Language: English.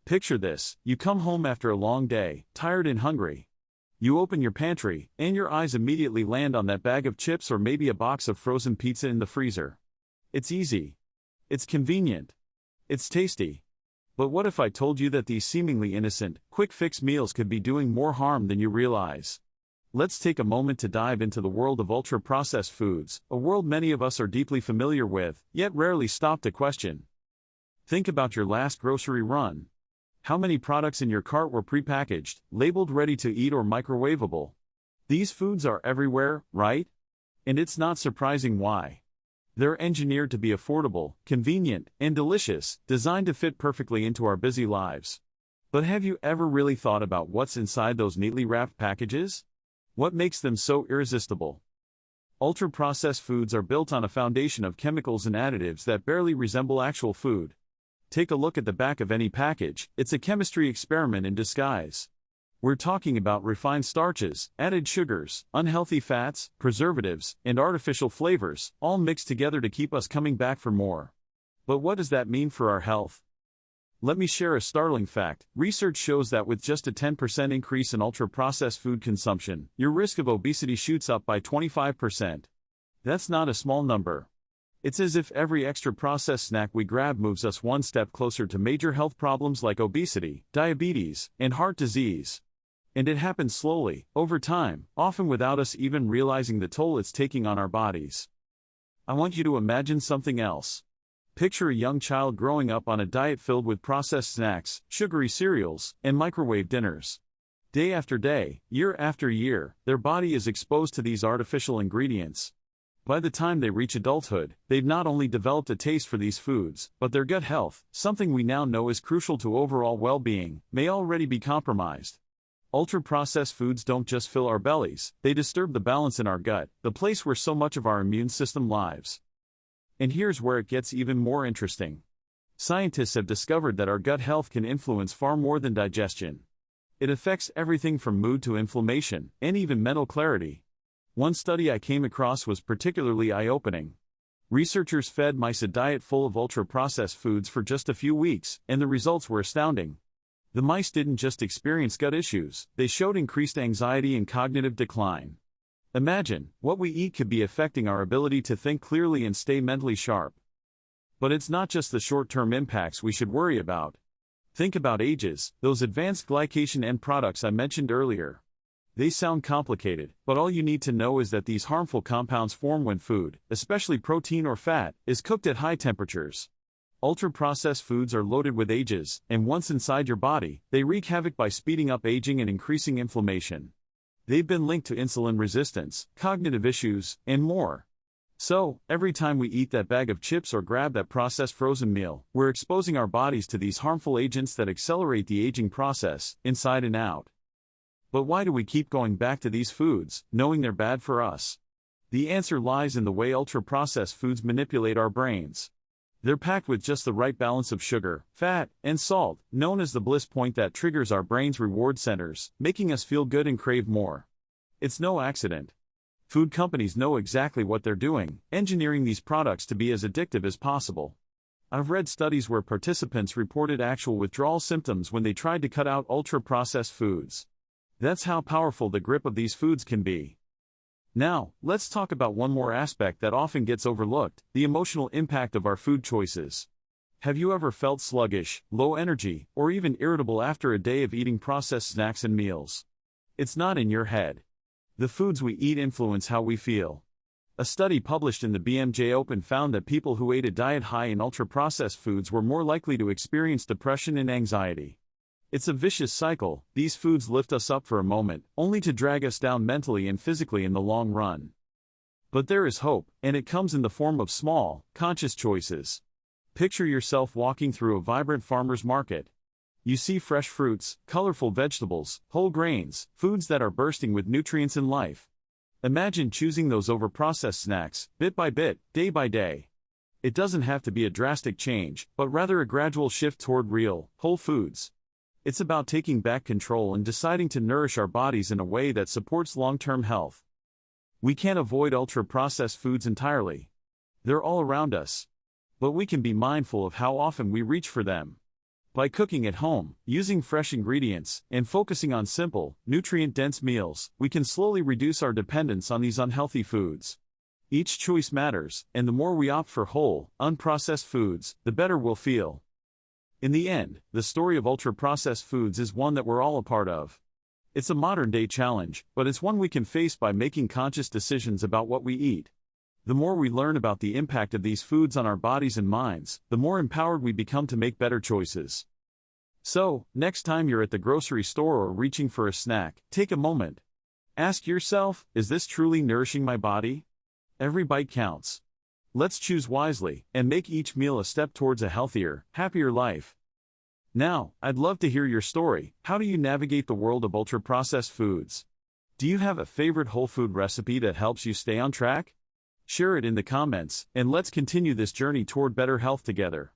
Picture this: you come home after a long day, tired and hungry. You open your pantry, and your eyes immediately land on that bag of chips or maybe a box of frozen pizza in the freezer. It's easy. It's convenient. It's tasty. But what if I told you that these seemingly innocent, quick-fix meals could be doing more harm than you realize? Let's take a moment to dive into the world of ultra-processed foods, a world many of us are deeply familiar with, yet rarely stop to question. Think about your last grocery run. How many products in your cart were prepackaged, labeled ready to eat or microwavable? These foods are everywhere, right? And it's not surprising why. They're engineered to be affordable, convenient, and delicious, designed to fit perfectly into our busy lives. But have you ever really thought about what's inside those neatly wrapped packages? What makes them so irresistible? Ultra-processed foods are built on a foundation of chemicals and additives that barely resemble actual food. Take a look at the back of any package. It's a chemistry experiment in disguise. We're talking about refined starches, added sugars, unhealthy fats, preservatives, and artificial flavors, all mixed together to keep us coming back for more. But what does that mean for our health? Let me share a startling fact. Research shows that with just a 10% increase in ultra-processed food consumption, your risk of obesity shoots up by 25%. That's not a small number. It's as if every extra processed snack we grab moves us one step closer to major health problems like obesity, diabetes, and heart disease. And it happens slowly, over time, often without us even realizing the toll it's taking on our bodies. I want you to imagine something else. Picture a young child growing up on a diet filled with processed snacks, sugary cereals, and microwave dinners. Day after day, year after year, their body is exposed to these artificial ingredients. By the time they reach adulthood, they've not only developed a taste for these foods, but their gut health, something we now know is crucial to overall well-being, may already be compromised. Ultra-processed foods don't just fill our bellies, they disturb the balance in our gut, the place where so much of our immune system lives. And here's where it gets even more interesting. Scientists have discovered that our gut health can influence far more than digestion. It affects everything from mood to inflammation, and even mental clarity. One study I came across was particularly eye-opening. Researchers fed mice a diet full of ultra-processed foods for just a few weeks, and the results were astounding. The mice didn't just experience gut issues, they showed increased anxiety and cognitive decline. Imagine, what we eat could be affecting our ability to think clearly and stay mentally sharp. But it's not just the short-term impacts we should worry about. Think about AGEs, those advanced glycation end products I mentioned earlier. They sound complicated, but all you need to know is that these harmful compounds form when food, especially protein or fat, is cooked at high temperatures. Ultra-processed foods are loaded with AGEs, and once inside your body, they wreak havoc by speeding up aging and increasing inflammation. They've been linked to insulin resistance, cognitive issues, and more. So, every time we eat that bag of chips or grab that processed frozen meal, we're exposing our bodies to these harmful agents that accelerate the aging process, inside and out. But why do we keep going back to these foods, knowing they're bad for us? The answer lies in the way ultra-processed foods manipulate our brains. They're packed with just the right balance of sugar, fat, and salt, known as the bliss point that triggers our brain's reward centers, making us feel good and crave more. It's no accident. Food companies know exactly what they're doing, engineering these products to be as addictive as possible. I've read studies where participants reported actual withdrawal symptoms when they tried to cut out ultra-processed foods. That's how powerful the grip of these foods can be. Now, let's talk about one more aspect that often gets overlooked: the emotional impact of our food choices. Have you ever felt sluggish, low energy, or even irritable after a day of eating processed snacks and meals? It's not in your head. The foods we eat influence how we feel. A study published in the BMJ Open found that people who ate a diet high in ultra-processed foods were more likely to experience depression and anxiety. It's a vicious cycle. These foods lift us up for a moment, only to drag us down mentally and physically in the long run. But there is hope, and it comes in the form of small, conscious choices. Picture yourself walking through a vibrant farmer's market. You see fresh fruits, colorful vegetables, whole grains, foods that are bursting with nutrients and life. Imagine choosing those over processed snacks, bit by bit, day by day. It doesn't have to be a drastic change, but rather a gradual shift toward real, whole foods. It's about taking back control and deciding to nourish our bodies in a way that supports long-term health. We can't avoid ultra-processed foods entirely. They're all around us. But we can be mindful of how often we reach for them. By cooking at home, using fresh ingredients, and focusing on simple, nutrient-dense meals, we can slowly reduce our dependence on these unhealthy foods. Each choice matters, and the more we opt for whole, unprocessed foods, the better we'll feel. In the end, the story of ultra-processed foods is one that we're all a part of. It's a modern-day challenge, but it's one we can face by making conscious decisions about what we eat. The more we learn about the impact of these foods on our bodies and minds, the more empowered we become to make better choices. So, next time you're at the grocery store or reaching for a snack, take a moment. Ask yourself, is this truly nourishing my body? Every bite counts. Let's choose wisely, and make each meal a step towards a healthier, happier life. Now, I'd love to hear your story. How do you navigate the world of ultra-processed foods? Do you have a favorite whole food recipe that helps you stay on track? Share it in the comments, and let's continue this journey toward better health together.